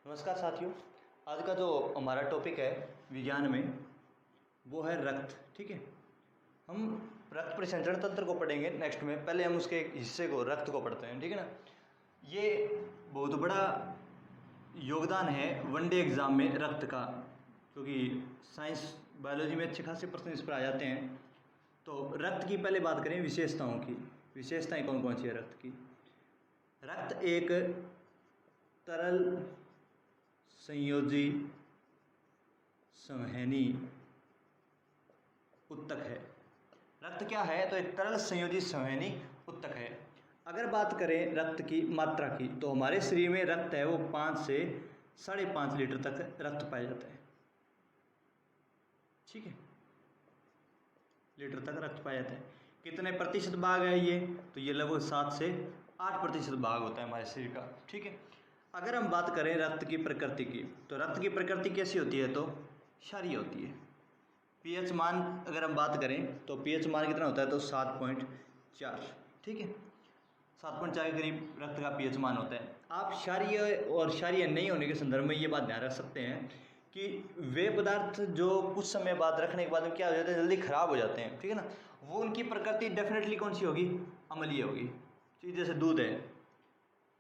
नमस्कार साथियों। आज का जो हमारा टॉपिक है विज्ञान में वो है रक्त। ठीक है, हम रक्त परिसंचरण तंत्र को पढ़ेंगे नेक्स्ट में। पहले हम उसके एक हिस्से को रक्त को पढ़ते हैं। ठीक है ना। ये बहुत बड़ा योगदान है वनडे एग्ज़ाम में रक्त का, क्योंकि साइंस बायोलॉजी में अच्छे खासे प्रश्न इस पर आ जाते हैं। तो रक्त की पहले बात करें विशेषताओं की। विशेषताएं कौन कौन सी है रक्त की। रक्त एक तरल संयोजी संवहनी उत्तक है। रक्त क्या है? तो एक तरल संयोजी संवहनी उत्तक है। अगर बात करें रक्त की मात्रा की, तो हमारे शरीर में रक्त है वो 5 से 5.5 लीटर तक रक्त पाया जाता है। ठीक है, लीटर तक रक्त पाया जाता है। कितने प्रतिशत भाग है ये? तो ये लगभग 7 से 8% भाग होता है हमारे शरीर का। ठीक है। अगर हम बात करें रक्त की प्रकृति की, तो रक्त की प्रकृति कैसी होती है? तो क्षारीय होती है। पीएच मान अगर हम बात करें तो पीएच मान कितना होता है? तो 7.4। ठीक है, 7.4 के करीब रक्त का पीएच मान होता है। आप क्षारीय और क्षारीय नहीं होने के संदर्भ में ये बात ध्यान रख सकते हैं कि वे पदार्थ जो कुछ समय बाद रखने के बाद में क्या हो जाते हैं, जल्दी खराब हो जाते हैं। ठीक है ना। वो उनकी प्रकृति डेफिनेटली कौन सी होगी? अम्लीय होगी। जैसे दूध है,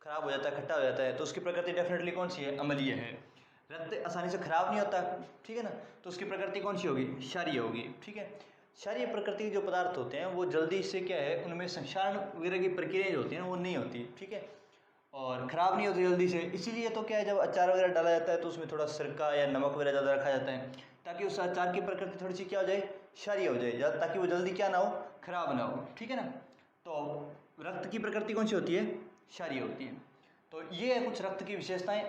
खराब हो जाता है, खट्टा हो जाता है, तो उसकी प्रकृति डेफिनेटली कौन सी है? अम्लीय है। रक्त आसानी से खराब नहीं होता। ठीक है ना। तो उसकी प्रकृति कौन सी होगी? क्षारीय होगी। ठीक है। क्षारीय प्रकृति के जो पदार्थ होते हैं वो जल्दी से क्या है, उनमें संक्षारण वगैरह की प्रक्रिया जो होती है वो नहीं होती। ठीक है, और ख़राब नहीं होती जल्दी से। इसीलिए तो क्या है, जब अचार वगैरह डाला जाता है तो उसमें थोड़ा सिरका या नमक वगैरह ज़्यादा रखा जाता है, ताकि उस अचार की प्रकृति थोड़ी सी क्या हो जाए, क्षारीय हो जाए, ताकि वो जल्दी क्या ना हो, खराब ना हो। ठीक है ना। तो रक्त की प्रकृति कौन सी होती है? क्षारीय होती है। तो ये है कुछ रक्त की विशेषताएं।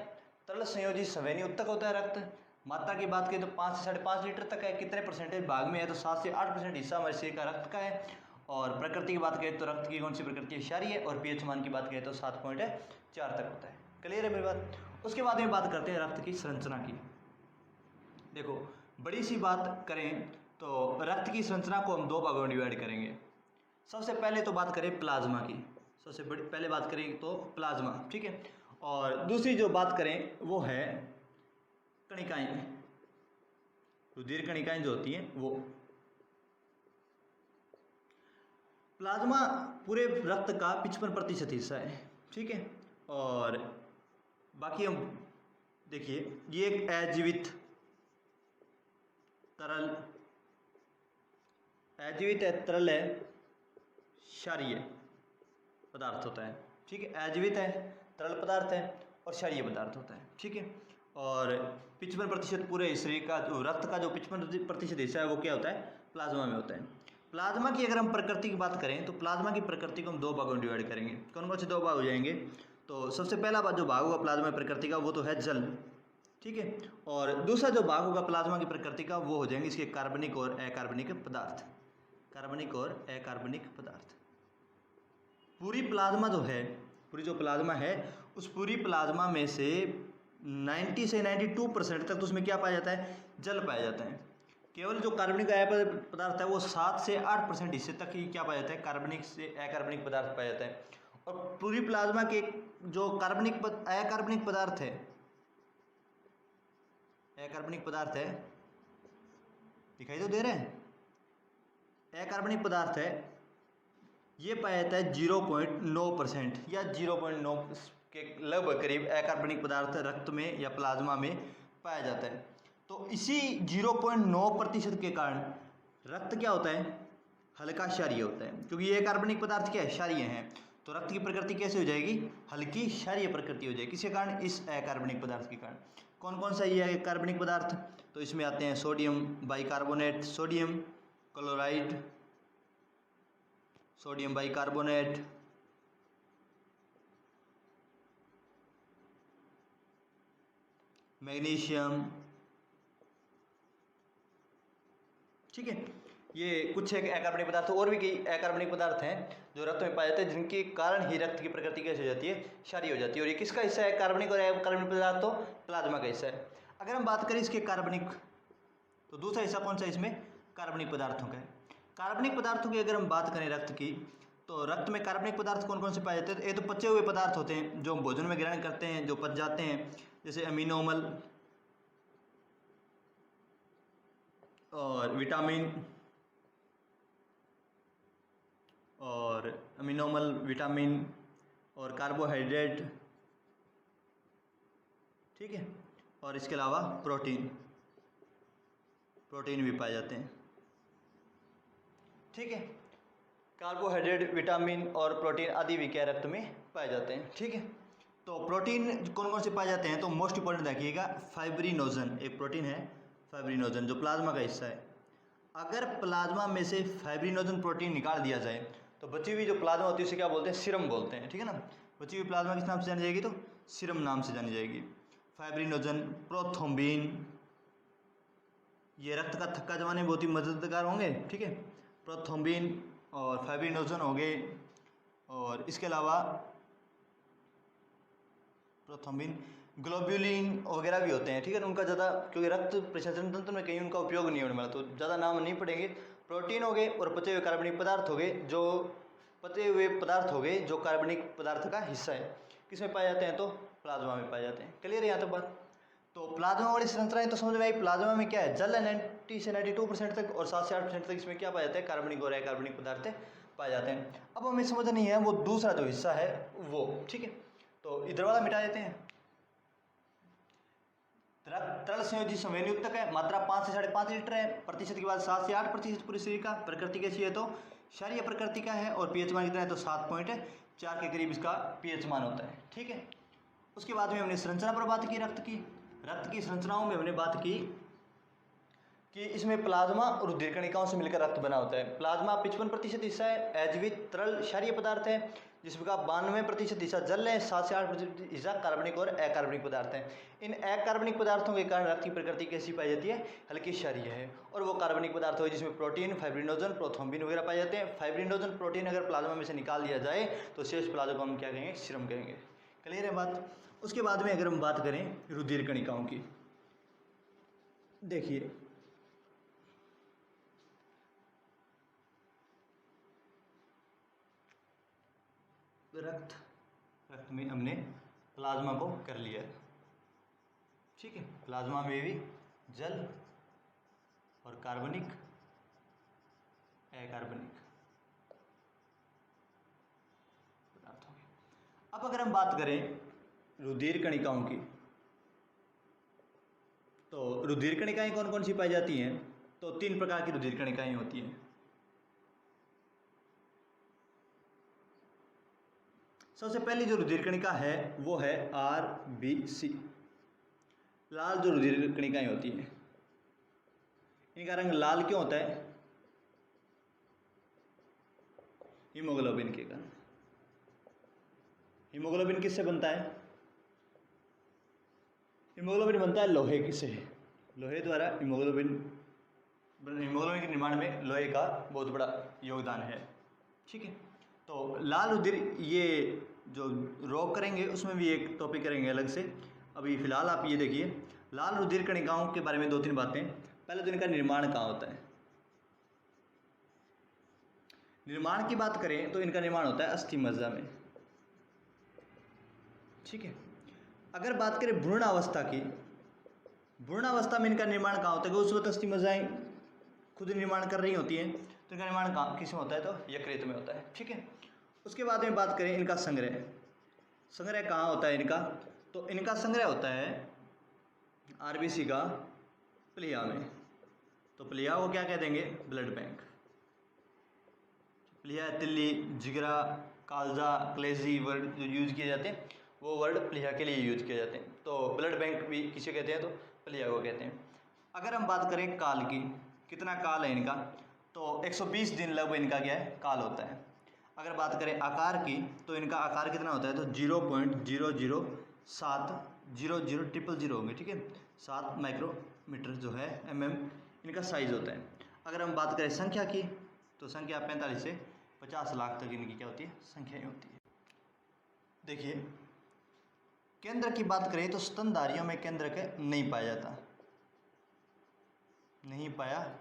तरल संयोजी संवहनी उत्तक होता है रक्त। मात्रा की बात करें तो 5 से 5.5 लीटर तक है। कितने परसेंटेज भाग में है? तो 7 से 8% हिस्सा हमारे शरीर का रक्त का है। और प्रकृति की बात करें तो रक्त की कौन सी प्रकृति है? क्षारीय। और पीएच मान की बात करें तो 7.4 तक होता है। क्लियर है मेरी बात? उसके बाद में बात करते हैं रक्त की संरचना की। देखो, बड़ी सी बात करें तो रक्त की संरचना को हम 2 भागों में डिवाइड करेंगे। सबसे पहले तो बात करें प्लाज्मा की। सबसे बड़ी पहले बात करें तो प्लाज्मा। ठीक है। और दूसरी जो बात करें वो है कणिकाएं, रुधिर कणिकाएं जो होती हैं वो। प्लाज्मा पूरे रक्त का 55% हिस्सा है। ठीक है। और बाकी हम देखिए, ये एक अजीवित तरल, अजीवित है, तरल है, क्षारीय पदार्थ होता है। ठीक है, अजीवित है, तरल पदार्थ है और क्षारीय पदार्थ होता है। ठीक है। और 55% पूरे शरीर का जो रक्त का जो 55% हिस्सा है वो क्या होता है? प्लाज्मा में होता है। प्लाज्मा की अगर हम प्रकृति की बात करें तो प्लाज्मा की प्रकृति को हम 2 भागों में डिवाइड करेंगे। कौन कौन से 2 भाग हो जाएंगे? तो सबसे पहला जो भाग होगा प्लाज्मा प्रकृति का वो तो है जल। ठीक है। और दूसरा जो भाग होगा प्लाज्मा की प्रकृति का वो हो जाएंगे इसके कार्बनिक और अकार्बनिक पदार्थ। कार्बनिक और अकार्बनिक पदार्थ। पूरी प्लाज्मा जो है, पूरी जो प्लाज्मा है उस पूरी प्लाज्मा में से 90 से 92% तक तो उसमें क्या पाया जाता है? जल पाया जाता है। केवल जो कार्बनिक पदार्थ है वो 7 से 8% हिस्से तक ही क्या पाया जाता है? कार्बनिक से अकार्बनिक पदार्थ पाया जाता है। और पूरी प्लाज्मा के जो अकार्बनिक पदार्थ है, अकार्बनिक पदार्थ है, दिखाई तो दे रहे हैं? अकार्बनिक पदार्थ है, ये पाया जाता है 0.9% या 0.9 के लगभग करीब अकार्बनिक पदार्थ रक्त में या प्लाज्मा में पाया जाता है। तो इसी 0.9% के कारण रक्त क्या होता है? हल्का क्षारीय होता है, क्योंकि ये कार्बनिक पदार्थ क्या है? क्षारीय हैं। तो रक्त की प्रकृति कैसे हो जाएगी? हल्की क्षारीय प्रकृति हो जाएगी। किसके कारण? इस अकार्बनिक पदार्थ के कारण। कौन कौन सा ये है कार्बनिक पदार्थ? तो इसमें आते हैं sodium bicarbonate, sodium chloride, sodium bicarbonate, magnesium. ठीक है, ये कुछ एक अकार्बनिक पदार्थ। और भी कई अकार्बनिक पदार्थ हैं जो रक्त में पाए जाते हैं, जिनके कारण ही रक्त की प्रकृति कैसे हो जाती है? क्षारीय हो जाती है। और ये किसका हिस्सा है? कार्बनिक और अकार्बनिक पदार्थ तो प्लाज्मा का हिस्सा है। अगर हम बात करें इसके कार्बनिक, तो दूसरा हिस्सा कौन सा इसमें? कार्बनिक पदार्थों का है। कार्बनिक पदार्थों की अगर हम बात करें रक्त की, तो रक्त में कार्बनिक पदार्थ कौन कौन से पाए जाते हैं? तो ये तो पचे हुए पदार्थ होते हैं जो हम भोजन में ग्रहण करते हैं, जो पच जाते हैं, जैसे अमीनो अम्ल और विटामिन और अमीनो अम्ल, विटामिन और कार्बोहाइड्रेट, ठीक है। और इसके अलावा प्रोटीन भी पाए जाते हैं, ठीक है। कार्बोहाइड्रेट, विटामिन और प्रोटीन आदि भी क्या रक्त में पाए जाते हैं, ठीक है। तो प्रोटीन कौन कौन से पाए जाते हैं? तो मोस्ट इंपॉर्टेंट देखिएगा, फाइब्रिनोजन एक प्रोटीन है, फाइब्रिनोजन जो प्लाज्मा का हिस्सा है। अगर प्लाज्मा में से फाइब्रिनोजन प्रोटीन निकाल दिया जाए तो बची हुई जो प्लाज्मा होती है उसे क्या बोलते हैं? सीरम बोलते हैं, ठीक है ना। बची हुई प्लाज्मा किस नाम से जानी जाएगी? तो सीरम नाम से जानी जाएगी। फाइब्रिनोजन, प्रोथ्रोम्बिन, ये रक्त का थक्का जमाने में बहुत ही मददगार होंगे, ठीक है। प्रोथ्रोम्बिन और फाइब्रिनोजन हो गए, और इसके अलावा प्रोथ्रोम्बिन, ग्लोब्यूलिन वगैरह भी होते हैं, ठीक है। उनका ज़्यादा, क्योंकि रक्त प्रसंचरण तंत्र में कहीं उनका उपयोग नहीं होने वाला, तो ज़्यादा नाम नहीं पड़ेंगे। प्रोटीन हो गए और पचे हुए कार्बनिक पदार्थ हो गए, जो पचे हुए पदार्थ हो गए जो कार्बनिक पदार्थ का हिस्सा है। किसमें पाए जाते हैं? तो प्लाज्मा में पाए जाते हैं। क्लियर है यहाँ तक बात? तो प्लाज्मा वाली संरचनाएं तो समझ में आई। प्लाज्मा में क्या है? जल है 90 से 92% तक, और 7 से 8% तक इसमें क्या पाया जाता है? कार्बनिक और अकार्बनिक पदार्थ पाए जाते हैं। अब हमें समझ नहीं है वो दूसरा जो हिस्सा है वो, ठीक है। तो इधर वाला मिटा देते हैं। तरल संयोजी संवेदनयुक्तक है, मात्रा 5 से 5.5 लीटर है, प्रतिशत की बात 7 से 8% पूरे शरीर का। प्रकृति कैसी है? तो क्षारीय प्रकृति का है, और पीएच मान कितना है? तो 7.4 के करीब इसका पीएच मान होता है, ठीक है। उसके बाद में हमने संरचना पर बात की रक्त की संरचनाओं में हमने बात की कि इसमें प्लाज्मा और रुधिर कणिकाओं से मिलकर रक्त बना होता है। प्लाज्मा 55% हिस्सा है, एजवित तरल क्षारीय पदार्थ है, जिसमें का 92% हिस्सा जल है, 7 से 8% हिस्सा कार्बनिक और अकार्बनिक पदार्थ हैं। इन अकार्बनिक पदार्थों के कारण रक्त की प्रकृति कैसी पाई जाती है? हल्की क्षारीय है। और वो कार्बनिक पदार्थ हो जिसमें प्रोटीन, फाइब्रिनोजन, प्रोथ्रोम्बिन वगैरह पाए जाते हैं। फाइब्रिनोजन प्रोटीन अगर प्लाज्मा में से निकाल दिया जाए तो शेष प्लाज्मा को हम क्या कहेंगे? सीरम कहेंगे। क्लियर है बात? उसके बाद में अगर हम बात करें रुधिर कणिकाओं की, देखिए रक्त में हमने प्लाज्मा को कर लिया, ठीक है। प्लाज्मा में भी जल और कार्बनिक, अकार्बनिक पदार्थ हो गए। अब अगर हम बात करें रुधिर कणिकाओं की, तो रुधिर कणिकाएं कौन कौन सी पाई जाती हैं? तो 3 प्रकार की रुधिर कणिकाएं होती हैं। सबसे पहली जो रुधिर कणिका है वो है RBC, लाल जो रुधिर कणिकाएं होती हैं। इनका रंग लाल क्यों होता है? हीमोग्लोबिन के कारण। हीमोग्लोबिन किससे बनता है? हीमोग्लोबिन बनता है लोहे से। लोहे द्वारा हीमोग्लोबिन के निर्माण में लोहे का बहुत बड़ा योगदान है, ठीक है। तो लाल रुधिर, ये जो रोग करेंगे उसमें भी एक टॉपिक करेंगे अलग से। अभी फिलहाल आप ये देखिए, लाल रुधिर कणिकाओं के बारे में 2-3 बातें। पहले तो इनका निर्माण कहाँ होता है? निर्माण की बात करें तो इनका निर्माण होता है अस्थि मज्जा में, ठीक है। अगर बात करें भ्रूण अवस्था की, भ्रूण अवस्था में इनका निर्माण कहाँ होता है? उस वक्त अस्थि मज्जाएं खुद निर्माण कर रही होती हैं, तो इनका निर्माण कहाँ किस में होता है? तो यकृत में होता है, ठीक है। उसके बाद में बात करें इनका संग्रह कहाँ होता है इनका? तो इनका संग्रह होता है RBC का प्लिया में। तो प्लिया को क्या कह देंगे? Blood bank. प्लिया, तिल्ली, जिगरा, कालजा, कलेजी वर्ड जो यूज किए जाते हैं वो वर्ड प्लिया के लिए यूज किए जाते हैं। तो ब्लड बैंक भी किसे कहते हैं? तो प्लिया को कहते हैं। अगर हम बात करें काल की, कितना काल है इनका? तो 120 दिन लगभग इनका क्या है? काल होता है। अगर बात करें आकार की, तो इनका आकार कितना होता है? तो 0.007000000 होंगे, ठीक है। 7 माइक्रोमीटर जो है mm इनका साइज होता है। अगर हम बात करें संख्या की, तो संख्या 45 से 50 लाख तक इनकी क्या होती है? संख्याएं होती है। देखिए केंद्र की बात करें तो स्तनधारियों में केंद्रक नहीं पाया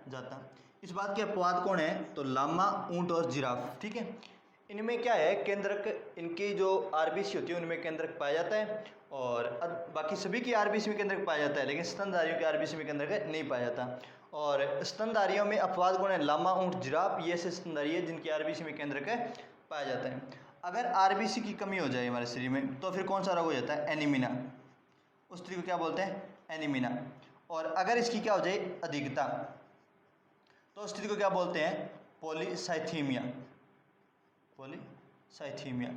जाता। इस बात के अपवाद कौन है? तो लामा, ऊंट और जिराफ, ठीक है। इनमें क्या है, केंद्रक, इनकी जो आरबीसी होती है उनमें केंद्रक पाया जाता है, और बाकी सभी की आरबीसी में केंद्रक पाया जाता है, लेकिन स्तनधारियों की आरबीसी में केंद्रक नहीं पाया जाता। और स्तनधारियों में अपवाद कौन है, लामा, ऊंट, जिराफ, ये ऐसे स्तनधारी है जिनकी आरबीसी में केंद्रक पाया जाता है। अगर आरबीसी की कमी हो जाए हमारे शरीर में तो फिर कौन सा रोग हो जाता है, एनीमिया। उस स्त्री को क्या बोलते हैं, एनीमिया। और अगर इसकी क्या हो जाए, अधिकता, तो उस स्त्री को क्या बोलते हैं, पॉलीसाइथीमिया। पॉलीसाइथीमिया।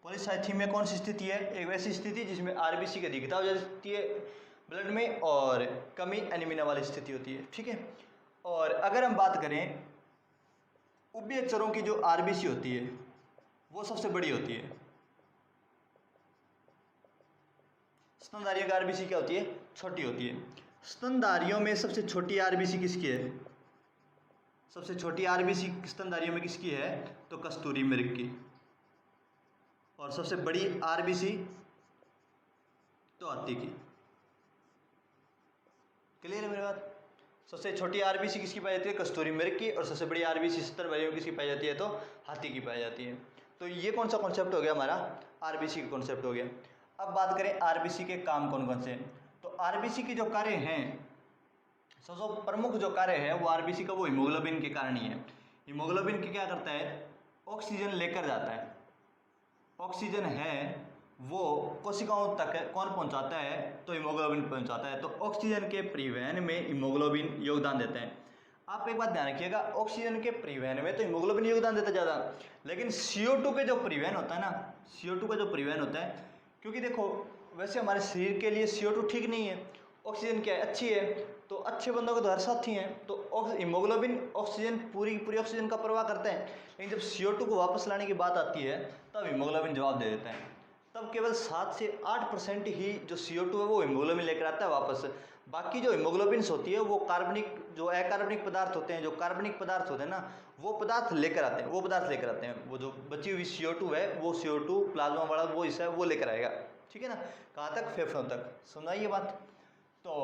पॉलीसाइथीमिया कौन सी स्थिति है, एक वैसी स्थिति जिसमें आरबीसी की अधिकता हो जाती है ब्लड में और कमी एनीमिया वाली स्थिति होती है, ठीक है। और अगर हम बात करें उभयचरों की जो आरबीसी होती है वो सबसे बड़ी होती है। स्तनधारियों की आरबीसी क्या होती है, छोटी होती है। स्तनधारियों में सबसे छोटी आरबीसी किसकी है, सबसे छोटी आरबीसी स्तनधारियों में किसकी है, तो कस्तूरी मृग की। और सबसे बड़ी आरबीसी तो हाथी की। क्लियर है मेरी बात। सबसे छोटी आरबीसी किसकी पाई जाती है, कस्तूरी मृग की, और सबसे बड़ी आरबीसी स्तनधारियों किसकी पाई जाती है, तो हाथी की पाई जाती है। तो ये कौन सा कॉन्सेप्ट हो गया हमारा, आरबीसी का कॉन्सेप्ट हो गया। अब बात करें आरबीसी के काम कौन कौन से हैं। तो आरबीसी के जो कार्य हैं, सबसे प्रमुख जो कार्य है वो आरबीसी का वो हीमोग्लोबिन के कारण ही है। हीमोग्लोबिन के क्या करता है, ऑक्सीजन लेकर जाता है। ऑक्सीजन है वो कोशिकाओं तक कौन पहुंचाता है, तो हीमोग्लोबिन पहुंचाता है। तो ऑक्सीजन के परिवहन में हीमोग्लोबिन योगदान देता है। आप एक बात ध्यान रखिएगा, ऑक्सीजन के परिवहन में तो हीमोग्लोबिन योगदान देता है ज़्यादा, लेकिन CO2 के जो परिवहन होता है ना, CO2 का जो परिवहन होता है, क्योंकि देखो वैसे हमारे शरीर के लिए CO2 ठीक नहीं है, ऑक्सीजन क्या है, अच्छी है, तो अच्छे बंदों के तो हर साथी हैं। तो हीमोग्लोबिन ऑक्सीजन पूरी ऑक्सीजन का प्रवाह करते हैं, लेकिन जब CO2 को वापस लाने की बात आती है तब हीमोग्लोबिन जवाब दे देता है। तब केवल 7 से 8% ही जो CO2 है वो हीमोग्लोबिन लेकर आता है वापस। बाकी जो हीमोग्लोबिन्स होती है वो कार्बनिक, जो अकार्बनिक पदार्थ होते हैं, जो कार्बनिक पदार्थ होते हैं ना, वो पदार्थ लेकर आते हैं, वो पदार्थ लेकर आते हैं। वो जो बची हुई CO2 है वो CO2 प्लाज्मा वाला वो हिस्सा है वो लेकर आएगा, ठीक है ना। कहाँ तक, फेफड़ों तक। सुनाइए बात। तो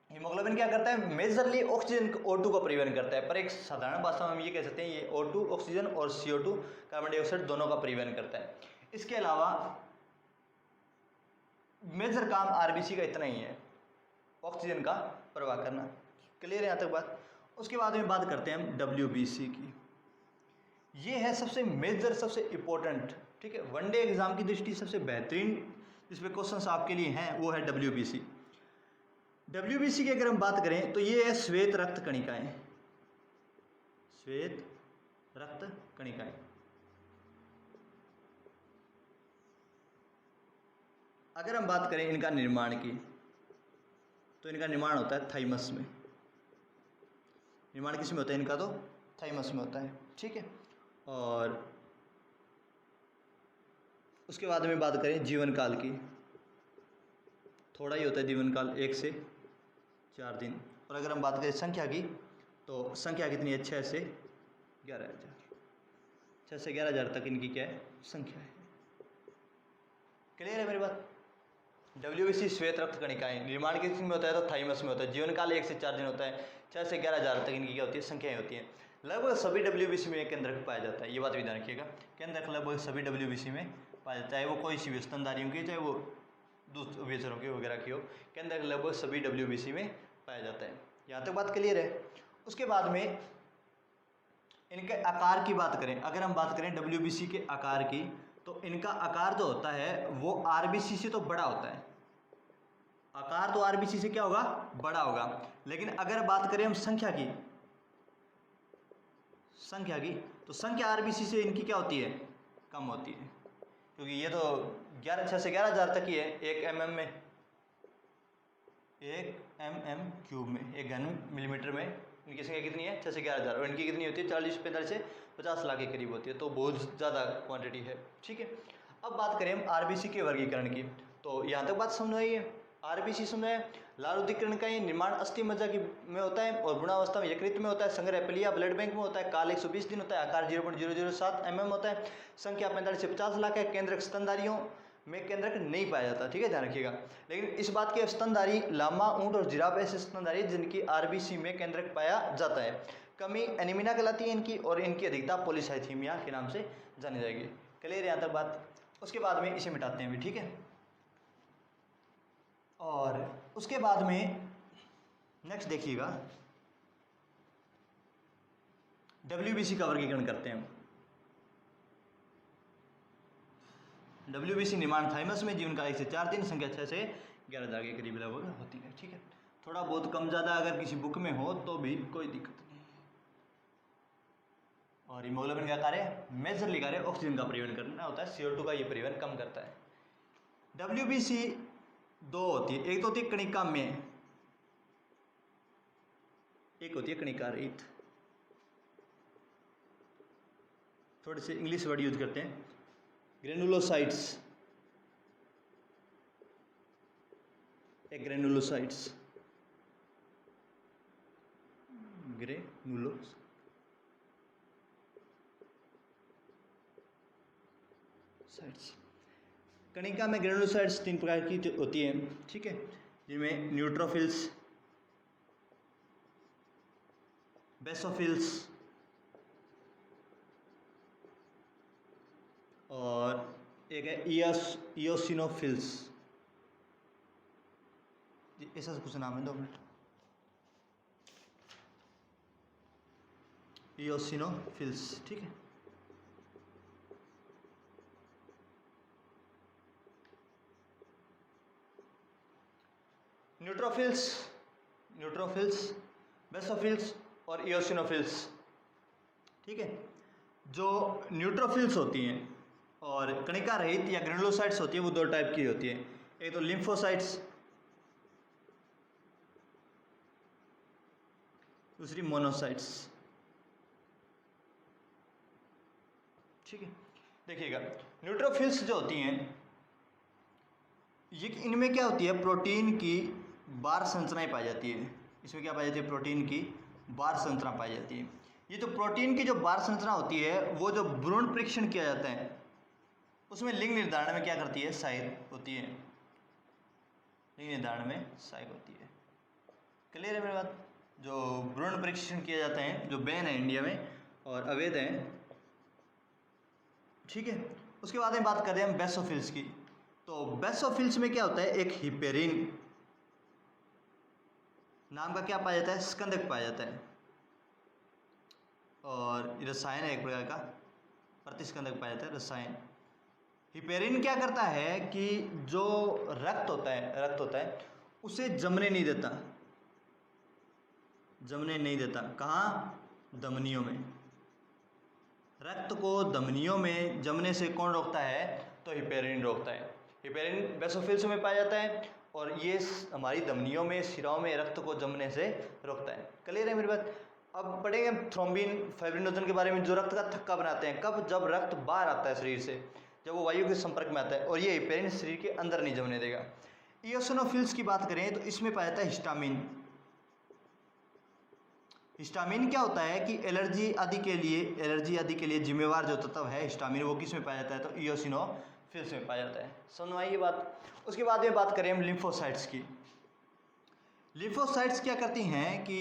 हीमोग्लोबिन क्या करता है, मेजरली ऑक्सीजन O2 का परिवहन करता है, पर एक साधारण भाषा में हम ये कह सकते हैं ये O2 ऑक्सीजन और CO2 कार्बन डाइऑक्साइड दोनों का परिवहन करता है। इसके अलावा मेजर काम आरबीसी का इतना ही है, ऑक्सीजन का प्रवाह करना। क्लियर है यहाँ तक बात। उसके बाद में बात करते हैं हम WBC की। ये है सबसे मेजर, सबसे इम्पोर्टेंट, ठीक है, वनडे एग्जाम की दृष्टि सबसे बेहतरीन जिसमें क्वेश्चंस आपके लिए हैं वो है WBC। WBC की अगर हम बात करें तो ये है श्वेत रक्त कणिकाएं। श्वेत रक्त कणिकाएं। अगर हम बात करें इनका निर्माण की, तो इनका निर्माण होता है थाइमस में। निर्माण किस में होता है इनका, तो थाइमस में होता है, ठीक है। और उसके बाद में बात करें जीवन काल की, थोड़ा ही होता है जीवन काल, 1 से 4 दिन। और अगर हम बात करें संख्या की, तो संख्या कितनी है, 6 से 11,000। 6 से 11,000 तक इनकी क्या है, संख्या है। क्लियर है मेरी बात। WBC श्वेत रक्त कणिकाएं, निर्माण किस में होता है, तो थाइमस में होता है। जीवन काल 1 से 4 दिन होता है। 6 से 11,000 तक इनकी क्या होती है, संख्याएं होती हैं। लगभग सभी WBC में केंद्रक पाया जाता है, ये बात भी ध्यान रखिएगा। केंद्रक लगभग सभी WBC में पाया जाता है, चाहे वो कोई सी भी स्तनधारियों की, चाहे वो दूसरे उभयचरों की वगैरह की हो, केंद्रक लगभग सभी WBC में पाया जाता है। यहाँ तक बात क्लियर है। उसके बाद में इनके आकार की बात करें, अगर हम बात करें WBC के आकार की, तो इनका आकार जो होता है वो RBC से तो बड़ा होता है। आकार तो RBC से क्या होगा, बड़ा होगा। लेकिन अगर बात करें हम संख्या की, तो संख्या RBC से इनकी क्या होती है, कम होती है, क्योंकि ये तो 6 से 11,000 तक ही है। 1 mm में, 1 mm क्यूब में, 1 घन मिलीमीटर में इनकी संख्या कितनी है, 6 से 11,000। और इनकी कितनी होती है, 40-45 से 50 लाख के करीब होती है, तो बहुत ज़्यादा क्वांटिटी है, ठीक है। अब बात करें हम RBC के वर्गीकरण की, तो यहाँ तक बात समझ आई है। RBC समय लाल उद्दीकरण का ये निर्माण अस्थि मज्जा की में होता है, और गुणावस्था में यकृत में होता है, संग्रह पलिया ब्लड बैंक में होता है, काल 120 दिन होता है, आकार 0.007 mm होता है, संख्या 45 से 50 लाख है। केंद्रक स्तनधारियों में केंद्रक नहीं पाया जाता, ठीक है, ध्यान रखिएगा। लेकिन इस बात के स्तनधारी लामा, ऊंट और जिराफ ऐसे स्तनधारी जिनकी RBC में केंद्रक पाया जाता है। कमी एनीमिया कहलाती है इनकी, और इनकी अधिकता पॉलीसाइथीमिया के नाम से जानी जाएगी। क्लियर यहाँ तक बात। उसके बाद में इसे मिटाते हैं अभी, ठीक है। और उसके बाद में नेक्स्ट देखिएगा, WBC का वर्गीकरण करते हैं। WBC निर्माण थाइमस में जीवन काल 1 से 4 दिन, संख्या 6 से 11,000 के करीब लगभग होती है, ठीक है। थोड़ा बहुत कम ज़्यादा अगर किसी बुक में हो तो भी कोई दिक्कत नहीं। और हीमोग्लोबिन का कार्य मेजरली कार्य ऑक्सीजन का परिवहन करना होता है, CO2 का ये परिवहन कम करता है। WBC 2 होती है, एक तो होती है कणिका में, एक होती है कणिका रहित। थोड़े से इंग्लिश वर्ड यूज करते हैं, ग्रेनुलोसाइट्स, ग्रेनुलोसाइट्स, ग्रेनुलोसाइट्स। कणिका में ग्रेनुलोसाइट्स 3 प्रकार की होती है, ठीक है, जिनमें न्यूट्रोफिल्स, बेसोफिल्स और एक है इयोसिनोफिल्स। ऐसा कुछ नाम है, 2 मिनट। इयोसिनोफिल्स, ठीक है। न्यूट्रोफिल्स, बेसोफिल्स और इयोसिनोफिल्स, ठीक है। जो न्यूट्रोफिल्स होती हैं और कणिका रहित या ग्रेनुलोसाइट्स होती है, वो 2 टाइप की होती है। एक तो लिम्फोसाइट्स, दूसरी मोनोसाइट्स, ठीक है। देखिएगा, न्यूट्रोफिल्स जो होती हैं, ये इनमें क्या होती है, प्रोटीन की बार संरचनाएं पाई जाती है। इसमें क्या पाई जाती है, प्रोटीन की बार संरचना पाई जाती है। ये जो प्रोटीन की जो बार संरचना होती है, वो जो भ्रूण परीक्षण किया जाता है उसमें लिंग निर्धारण में क्या करती है, सहायक होती है। लिंग निर्धारण में सहायक होती है। क्लियर है मेरी बात। जो भ्रूण परीक्षण किए जाते हैं, जो बैन है इंडिया में और अवैध है, ठीक है। उसके बाद में बात करें हम बेसोफिल्स की, तो बेसोफिल्स में क्या होता है, एक हिपेरिन नाम का क्या पाया जाता है, स्कंदक पाया जाता है, और रसायन है एक प्रकार का, प्रतिस्कंदक पाया जाता है, रसायन। हिपेरिन क्या करता है कि जो रक्त होता है उसे जमने नहीं देता। कहाँ, धमनियों में। रक्त को धमनियों में जमने से कौन रोकता है, तो हिपेरिन रोकता है। हिपेरिन बेसोफिल्स में पाया जाता है और ये हमारी धमनियों में, शिराओं में रक्त को जमने से रोकता है। क्लियर है मेरी बात। अब पढ़ेंगे थ्रोम्बिन, फाइब्रिनोजन के बारे में, जो रक्त का थक्का बनाते हैं। कब, जब रक्त बाहर आता है शरीर से, जब वो वायु के संपर्क में आता है, और ये हिपेरिन शरीर के अंदर नहीं जमने देगा। इयोसिनोफिल्स की बात करें तो इसमें पाया जाता है हिस्टामिन। हिस्टामिन क्या होता है कि एलर्जी आदि के लिए जिम्मेवार जो तत्व है हिस्टामिन, वो किस में पाया जाता है, तो इयोसिनोफिल्स में पाया जाता है। समझ में आई ये बात। उसके बाद में बात करें हम लिम्फोसाइट्स की। लिम्फोसाइट्स क्या करती हैं कि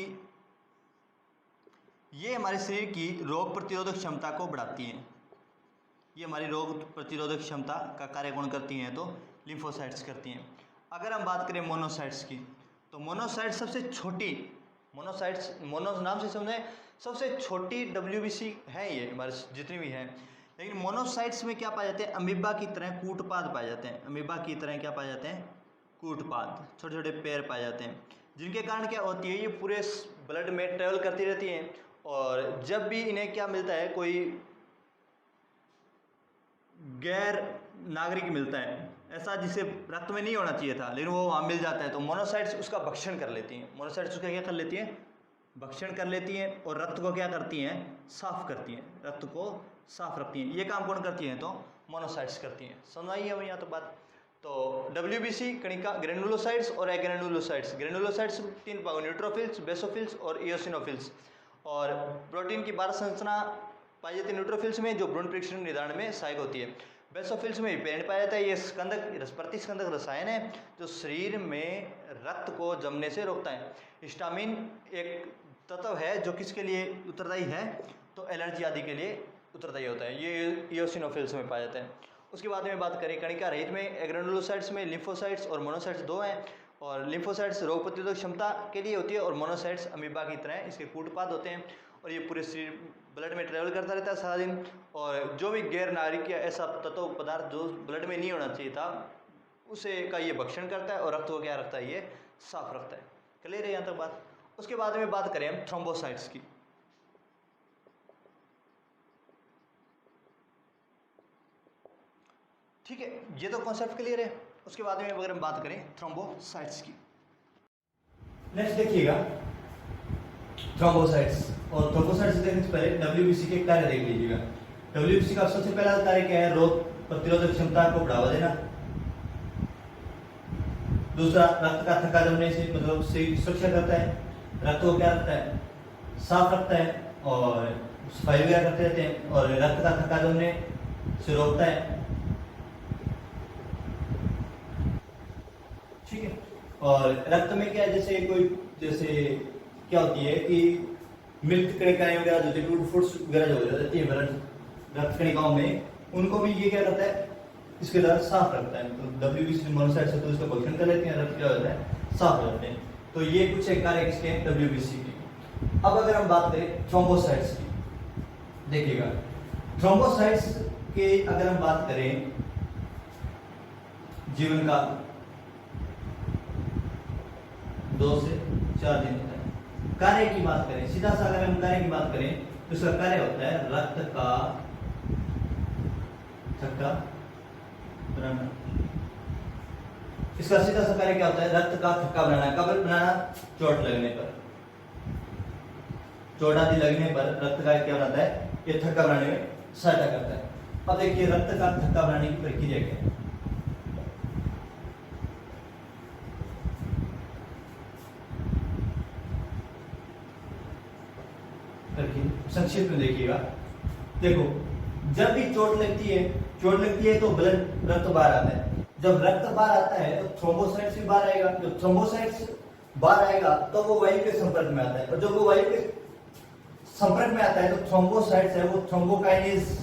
ये हमारे शरीर की रोग प्रतिरोधक क्षमता को बढ़ाती हैं। ये हमारी रोग प्रतिरोधक क्षमता का कार्य कौन करती हैं, तो लिम्फोसाइट्स करती हैं। अगर हम बात करें मोनोसाइट्स की, तो मोनोसाइट्स सबसे छोटी, मोनो नाम से समझें, सबसे छोटी WBC है ये हमारे जितनी भी हैं। लेकिन मोनोसाइट्स में क्या पाए जाते हैं, अमीबा की तरह कूटपाद पाए जाते हैं। अमीबा की तरह क्या पाए जाते हैं, कूटपाद, छोटे छोटे पैर पाए जाते हैं, जिनके कारण क्या होती है, ये पूरे ब्लड में ट्रेवल करती रहती हैं। और जब भी इन्हें क्या मिलता है, कोई गैर नागरिक मिलता है, ऐसा जिसे रक्त में नहीं होना चाहिए था, लेकिन वो वहाँ मिल जाता है, तो मोनोसाइट्स उसका भक्षण कर लेती हैं। मोनोसाइट्स उसका क्या कर लेती हैं, भक्षण कर लेती हैं, और रक्त को क्या करती हैं, साफ करती हैं, रक्त को साफ रखती हैं। ये काम कौन करती हैं, तो मोनोसाइट्स करती हैं। समझाइए हमें यहाँ तो बात। तो WBC कणिका, ग्रेनुलोसाइट्स और एग्रेनुलोसाइट्स। ग्रेनुलोसाइट्स 3 भाग, न्यूट्रोफिल्स, बेसोफिल्स और इयोसिनोफिल्स। और प्रोटीन की बार संरचना पाई जाती है न्यूट्रोफिल्स में, जो भ्रूण परीक्षण निर्धारण में सहायक होती है। बेसोफिल्स में हिपेरिन पाया जाता है। ये स्कंदक, प्रतिस्कंदक रसायन है जो शरीर में रक्त को जमने से रोकता है। हिस्टामिन एक तत्व है जो किसके लिए उत्तरदायी है, तो एलर्जी आदि के लिए उत्तरदायी होता है। ये इयोसिनोफिल्स में पाए जाते हैं। उसके बाद में बात करें कणिका रहित में, ग्रेनुलोसाइट्स में लिम्फोसाइट्स और मोनोसाइट्स दो हैं, और लिम्फोसाइट्स रोग प्रतिरोधक क्षमता के लिए होती है, और मोनोसाइट्स अमीबा की तरह इसके कूटपाद होते हैं, और ये पूरे शरीर ब्लड में ट्रेवल करता रहता है सारा दिन, और जो भी गैर नागरिक या ऐसा तत्व पदार्थ जो ब्लड में नहीं होना चाहिए था उसे का ये भक्षण करता है, और रक्त को क्या रखता है, ये साफ रखता है। क्लियर है यहाँ तक बात। उसके बाद में बात करें हम थ्रोम्बोसाइट्स की। ठीक है, ये तो कॉन्सेप्ट क्लियर है। उसके बाद में अगर हम बात करें थ्रोम्बोसाइट्स की, नेक्स्ट देखिएगा थ्रोम्बोसाइट्स। और थ्रोम्बोसाइट्स देखने से पहले डब्ल्यूबीसी के कार्य देख लीजिएगा। डब्ल्यूबीसी का सबसे पहला कार्य क्या है, रोग प्रतिरोधक क्षमता को बढ़ावा देना। दूसरा, रक्त का थक्का जमने से मतलब सुरक्षा करता है, रक्त को क्या रखता है, साफ रखता है, और सफाई वगैरह करते रहते हैं, और रक्त का थक्का जमने से रोकता है। ठीक है, और रक्त में क्या जैसे क्या होती है कि मिल्क कणिकाएं वगैरह जो लिक्विड फूड्स वगैरह जो हो जाती है रक्त कणिकाओं में, उनको भी ये क्या करता है, इसके द्वारा साफ रखता है। तो डब्ल्यूबीसी मोनोसाइट्स है तो इसका भक्षण कर लेते हैं, रक्त क्या होता है, साफ हो जाते हैं। तो ये कुछ एक कार्य किसके हैं, डब्ल्यूबीसी के। अब अगर हम बात करें थ्रोम्बोसाइट्स की, देखिएगा थ्रोम्बोसाइट्स के अगर हम बात करें जीवन का 2 से 4 दिन होता है। कार्य की बात करें, सीधा सा अगर हम कार्य की बात करें तो इसका कार्य होता है रक्त का थक्का बनाना। इसका सीधा सा कार्य क्या होता है, रक्त का थक्का बनाना। कब बनाना, चोट लगने पर, चोट आदि लगने पर रक्त का क्या बनाता है, ये थक्का बनाने में सहायता करता है। अब देखिए रक्त का थक्का बनाने की प्रक्रिया क्या है। संक्षिप्त में देखिएगा, देखो जब भी चोट लगती है तो ब्लड रक्त बाहर आता है। जब रक्त बाहर आता है तो थ्रोम्बोसाइट्स भी बाहर आएगा। जब थ्रोम्बोसाइट्स बाहर आएगा तो वो वायु के संपर्क में आता है, और जब वो वायु के संपर्क में आता है तो थ्रोम्बोसाइट्स है वो थ्रोम्बोकाइनेज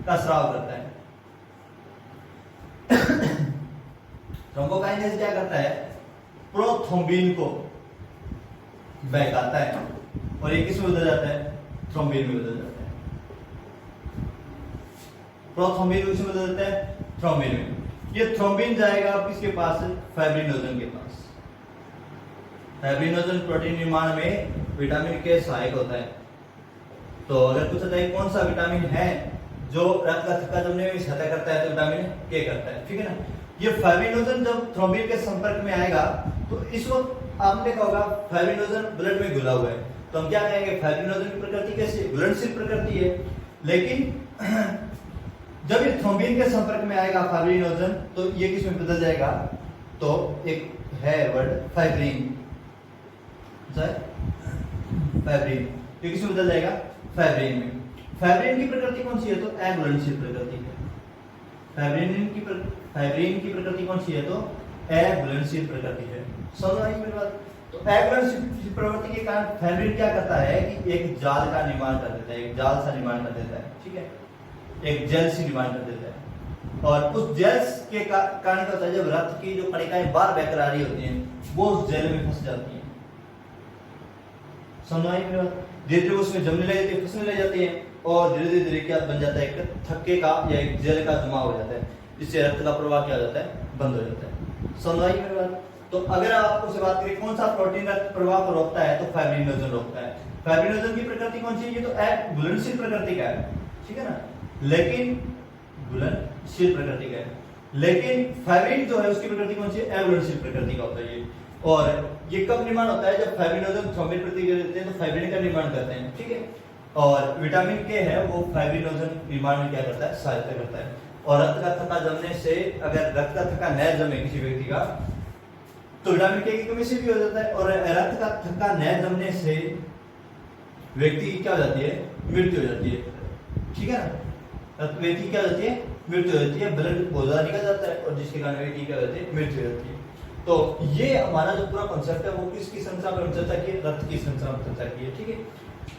का स्राव करता है। थ्रोम्बोकाइनेज क्या करता है, प्रोथ्रोम्बिन को बहकाता है, और ये किस में बदल जाता है, थ्रोम्बिन में बदल जाता है। प्रोथ्रोम्बिन किस में बदल जाता है, थ्रोम्बिन में। ये थ्रोम्बिन जाएगा किसके पास, फाइब्रिनोजन के पास। फाइब्रिनोजन प्रोटीन निर्माण में विटामिन के सहायक होता है। तो अगर पूछा जाए कौन सा विटामिन है जो रक्त का थक्का जमने में सहायता करता है, तो विटामिन के करता है। ठीक है ना। ये फाइब्रिनोजन जब थ्रोम्बिन के संपर्क में आएगा तो इस वक्त आपने देखा होगा फाइब्रिनोजन ब्लड में घुला हुआ है, तो हम क्या कहेंगे, फाइब्रिनोजन की प्रकृति कैसी, घुलनशील प्रकृति है। लेकिन जब ये थ्रोम्बिन के संपर्क में आएगा फाइब्रिनोजन, तो ये किस में बदल जाएगा, तो एक है वर्ड फाइब्रिन, फाइब्रिन, ये किस में बदल जाएगा, फाइब्रिन में। फाइब्रिन की प्रकृति कौन सी है, तो अघुलनशील प्रकृति है। फाइब्रिन की प्रकृति कौन सी है, तो अघुलनशील प्रकृति है। समझ आई मेरी बात। तो अघुलनशील प्रवृत्ति के कारण फाइब्रिन क्या करता है कि एक जाल का निर्माण कर देता है, एक जाल सा निर्माण कर देता है। ठीक है, एक जेल सी निर्माण कर देता है, और उस जेल के कारण क्या होता है, जब रक्त की जो कणिकाएं बाहर बहकर आ रही होती हैं वो उस जेल में फंस जाती हैं। समझ आई मेरी बात। धीरे धीरे उसमें जमने लग जाती है, फंसने लग जाती है, और धीरे धीरे क्या बन जाता है, एक थक्के का या एक जेल का जमा हो जाता है, जिससे रक्त का प्रवाह क्या हो जाता है, बंद हो जाता है। समझ आई मेरी बात। तो अगर आप उससे बात करें कौन सा प्रोटीन रक्त प्रवाह को रोकता है, तो फाइब्रिनोजन रोकता है। फाइब्रिनोजन की प्रकृति कौन सी है, ये तो अघुलनशील प्रकृति का है। ठीक है ना, लेकिन घुलनशील प्रकृति का है। लेकिन फाइब्रिन जो है उसकी प्रकृति कौन सी है, अघुलनशील प्रकृति का होता है ये। और ये कब निर्माण होता है, जब फाइब्रिनोजन थ्रोम्बिन प्रतिक्रिया देते हैं तो फाइब्रिन का निर्माण करते हैं। ठीक है, और विटामिन के है वो फाइब्रिनोजन निर्माण में क्या करता है, सहायता करता है। और रक्त का थक्का जमने से, अगर रक्त का थक्का न जमे किसी व्यक्ति का, तो विटामिन के की कमी से भी हो जाता है, और रक्त का थक्का न जमने से व्यक्ति की क्या हो जाती है, मृत्यु हो जाती है। ठीक है ना, व्यक्ति की क्या हो जाती है, मृत्यु हो जाती है। ब्लड बहुत ज्यादा निकल जाता है, और जिसके कारण व्यक्ति क्या हो जाती है, मृत्यु हो जाती है। तो ये हमारा जो पूरा कॉन्सेप्ट है वो किसकी संरचना पर चर्चा की है, रक्त की संरचना पर चर्चा की है। ठीक है,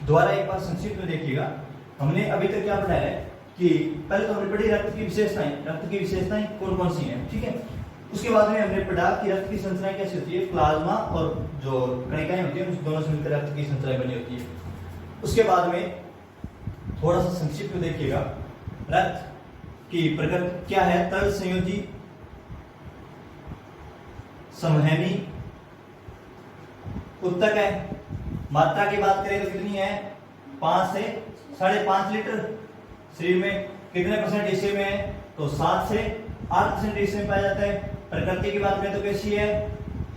दोबारा एक बार संक्षिप्त में देखिएगा। हमने अभी तक क्या पढ़ा है कि पहले तो हमने पढ़ी रक्त की विशेषताएं कौन कौन सी हैं। ठीक है, उसके बाद में हमने पढ़ा कि रक्त की संरचना कैसी होती है, प्लाज्मा और जो कणिकाएं होती हैं उस दोनों से मिलकर रक्त की संरचना बनी होती है। उसके बाद में थोड़ा सा संक्षिप्त में देखिएगा, रक्त की प्रकृति क्या है, तरल संयोजी समहैमी उत्तक है। मात्रा की बात करें तो कितनी है, 5 से 5.5 लीटर। शरीर में कितने परसेंट हिस्से में है, तो 7 से 8% हिस्से में पाया जाता है। प्रकृति की बात करें तो कैसी है,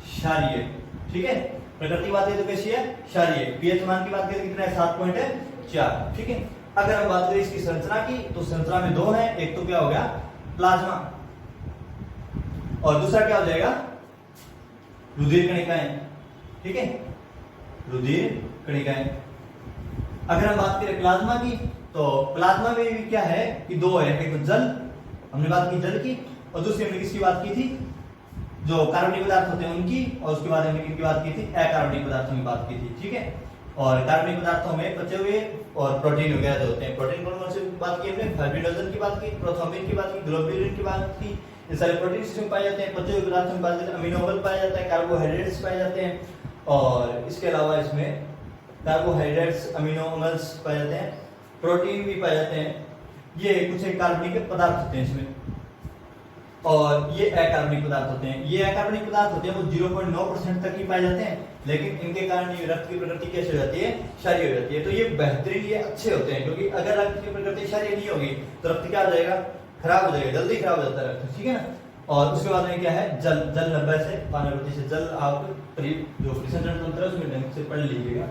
क्षारीय। ठीक है, प्रकृति की बात करें तो कैसी है, क्षारीय। पीएच मान की बात करें कितना है, 7.4। ठीक है, अगर हम बात करें इसकी संरचना की तो संरचना में दो है, एक तो क्या हो गया प्लाज्मा और दूसरा क्या हो जाएगा रुधिर कणिकाएं। ठीक है, रुधिर कणिकाएं। अगर हम बात करें प्लाज्मा की तो प्लाज्मा में भी क्या है कि दो है, एक तो जल, हमने बात की जल की, और दूसरी हमने किसकी बात की थी, जो कार्बनिक पदार्थ होते हैं उनकी, और उसके बाद हमने किसकी बात की थी, अकार्बनिक पदार्थों की बात की थी। ठीक है, और कार्बनिक पदार्थों में पचे हुए और प्रोटीन वगैरह जो होते हैं, प्रोटीन कौन कौन से बात की हमने, फाइब्रिनोजन की बात की, प्रोथ्रोम्बिन की बात की, ग्लोब्यूलिन की बात की। ये सारे प्रोटीन सिस्टम पाए जाते हैं। पचे हुए पदार्थों में बात करें अमीनो अम्ल पाए जाते हैं, कार्बोहाइड्रेट्स पाए जाते हैं, और इसके अलावा इसमें कार्बोहाइड्रेट्स अमीनो अम्ल्स पाए जाते हैं, प्रोटीन भी पाए जाते हैं। ये कुछ एक कार्बनिक पदार्थ होते हैं इसमें, और ये अकार्बनिक पदार्थ होते हैं। ये अकार्बनिक पदार्थ होते हैं वो 0.9% तक ही पाए जाते हैं, लेकिन इनके कारण ये रक्त की प्रकृति कैसे हो जाती है, क्षारीय हो जाती है। तो ये बेहतरीन, ये अच्छे होते हैं, क्योंकि अगर रक्त की प्रकृति क्षारीय नहीं होगी तो रक्त क्या हो जाएगा, खराब हो जाएगा, जल्दी खराब हो जाता है रक्त। ठीक है ना, और उसके बाद में क्या है, जल 90 से 92% जल आप जो परिसंचरण तंत्र है उसमें ढंग से पढ़ लीजिएगा।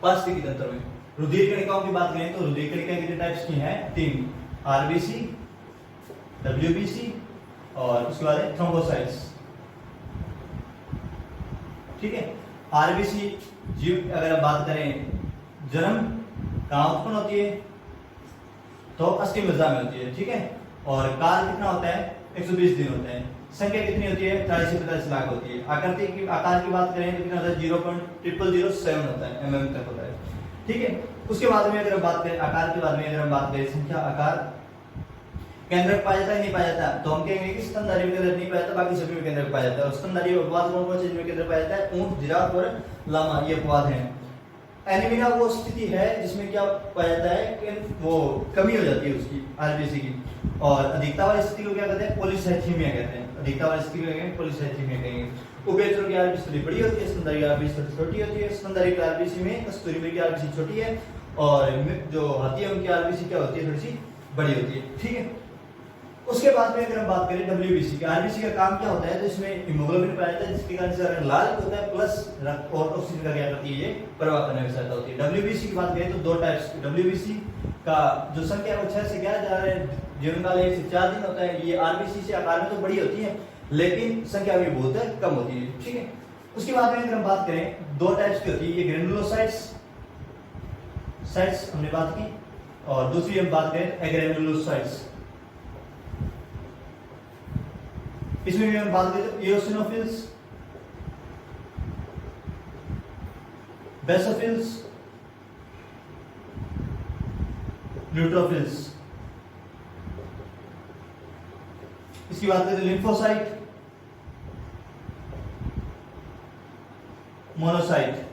पारिस्थितिकी तंत्र में रुधिर कणिकाओं की बात करें तो रुधिर कणिकाएं कितने टाइप्स की हैं, 3, आरबीसी, डब्ल्यूबीसी और उसके बाद है थ्रोम्बोसाइट्स। ठीक है, आरबीसी जीव अगर हम बात करें जन्म कहाँ उत्पन्न होती है, तो अस्थि मज्जा में होती है। ठीक है, और काल कितना होता है, 120 दिन होते हैं। संख्या कितनी होती है, 40 से 45 लाख होती है। आकृति की आकार की बात करें तो कितना होता है, 0.0007 होता है, mm तक होता है। ठीक है, उसके बाद में अगर हम बात करें आकार के बाद में, अगर हम बात करें संख्या आकार केंद्रक पाया जाता है, नहीं पाया जाता, तो हम कहेंगे कि स्तनधारी में केंद्रक नहीं पाया जाता, बाकी सभी में केंद्रक पाया जाता है। और स्तनधारी अपवाद कौन कौन से में केंद्रक पाया जाता है, ऊंट, जिराफ और लामा, ये अपवाद हैं। एनीमिया वो स्थिति है जिसमें क्या पाया जाता है कि वो कमी हो जाती है उसकी आरबीसी की, और अधिकता वाली स्थिति को क्या कहते हैं, पॉलीसाइथीमिया कहते हैं। अधिकता वाली स्थिति को कहेंगे पॉलीसाइथीमिया कहेंगे। उभयचरों की आरबीसी थोड़ी बड़ी होती है, स्तनधारी आरबीसी थोड़ी छोटी होती है। स्तनधारी की आरबीसी में कस्तूरी मृग की आरबीसी छोटी है, और जो हाथी है उनकी आरबीसी क्या होती है, थोड़ी सी बड़ी होती है। ठीक है, उसके बाद में अगर हम बात करें डब्ल्यूबीसी की, आरबीसी का काम क्या होता है, तो इसमें हीमोग्लोबिन पाया जाता है, जिसके कारण से रंग लाल होता है, प्लस रक्त और ऑक्सीजन का क्या करती है, ये प्रवाह करने में सहायता होती है। डब्ल्यूबीसी की बात करें तो दो टाइप्स की डब्ल्यूबीसी का जो संख्या है वो 6 से 11 जा रहे हैं, जीवनकाल 1 से 4 दिन होता है। ये आरबीसी से आकार में तो बड़ी होती है, लेकिन संख्या भी बहुत कम होती है। ठीक है, उसके बाद में अगर हम बात करें दो टाइप्स की होती है, ये ग्रेनुलोसाइट्स हमने बात की, और दूसरी हम बात करें एग्रेनुलोसाइट्स। इसमें भी हम बात करें तो एओसिनोफिल्स, बेसोफिल्स, न्यूट्रोफिल्स। इसकी बात करें तो लिम्फोसाइट, मोनोसाइट।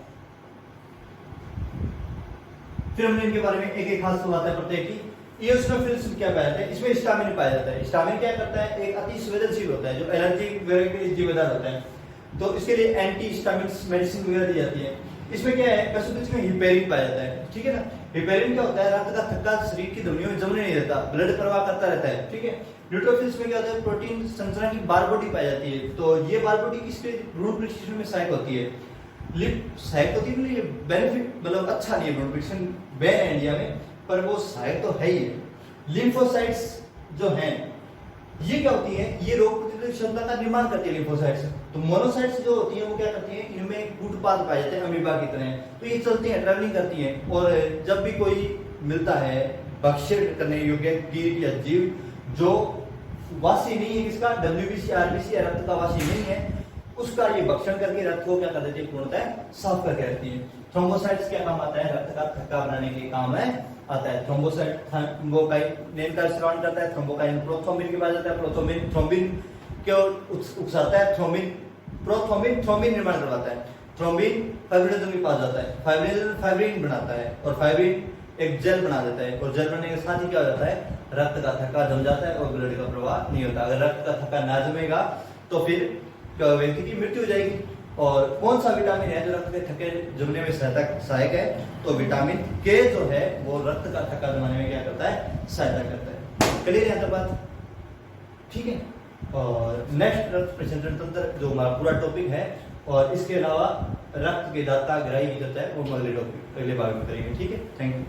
फिर हमने इनके बारे में एक एक खास बात है प्रत्येक की। एओसिनोफिल्स क्या पाया जाता है, इसमें स्टामिन पाया जाता है। स्टामिन क्या करता है, एक अति संवेदनशील होता है, जो एलर्जी वगैरह के लिए जिम्मेदार होता है, तो इसके लिए एंटी स्टामिन्स मेडिसिन वगैरह दी जाती है। इसमें क्या है, बेसोफिल्स में हिपेरिन पाया जाता है। ठीक है ना, हिपेरिन क्या होता है, रक्त का थक्का शरीर की धमनियों में जमने नहीं देता, ब्लड प्रवाह करता रहता है। ठीक है, न्यूट्रोफिल्स में क्या होता है, प्रोटीन संरचना की बारबोडी पाई जाती है, तो ये बारबोडी किसके भ्रूण परीक्षण में सहायक होती है, सहायक होती है। ये बेनिफिट मतलब अच्छा नहीं है, भ्रूण परीक्षण बैन है इंडिया में, पर वो सहायक तो है ही है। लिम्फोसाइट्स जो हैं ये क्या होती है, ये रोग प्रतिरोधक क्षमता का निर्माण करती है लिम्फोसाइट्स। तो मोनोसाइट्स जो होती है वो क्या करती है, इनमें कूटपाद पाए जाते हैं अमीबा की तरह, तो ये चलती हैं, ट्रैवलिंग करती हैं, और जब भी कोई मिलता है भक्षण करने योग्य कीट या जीव जो वासी नहीं है, किसका, डब्ल्यूबीसी आरबीसी या रक्त का वासी नहीं है, उसका ये भक्षण करके रक्त को क्या कर देती है, पूर्णतः साफ करके रखती है। थ्रोम्बोसाइट्स क्या काम आता है, रक्त का थक्का बनाने के काम में आता है। थ्रोम्बोसाइट थ्रोम्बोकाइन का श्रवण करता है, थ्रोम्बोकाइन प्रोथ्रोम्बिन के पास जाता है, प्रोथ्रोम्बिन थ्रोम्बिन क्यों उकसाता है, थ्रोम्बिन प्रोथ्रोम्बिन थ्रोम्बिन निर्माण करवाता है, थ्रोम्बिन फाइब्रिनोजन के पास जाता है, फाइब्रिनोजन फाइब्रिन बनाता है और फाइब्रिन एक जेल बना देता है और जेल बनने के साथ ही क्या हो जाता है, रक्त का थक्का जम जाता है और ब्लड का प्रवाह नहीं होता। अगर रक्त का थक्का ना जमेगा तो फिर व्यक्ति की मृत्यु हो जाएगी। और कौन सा विटामिन है जो रक्त के थक्के जमने में सहायक है, तो विटामिन के जो है वो रक्त का थक्का जमाने में क्या करता है, सहायता करता है। क्लियर है यहाँ तक बात, ठीक है। और नेक्स्ट रक्त परिसंचरण तंत्र जो हमारा पूरा टॉपिक है, और इसके अलावा रक्त के दाता ग्राही वितरता है, वो अगले भाग में करेंगे, ठीक है। Thank you.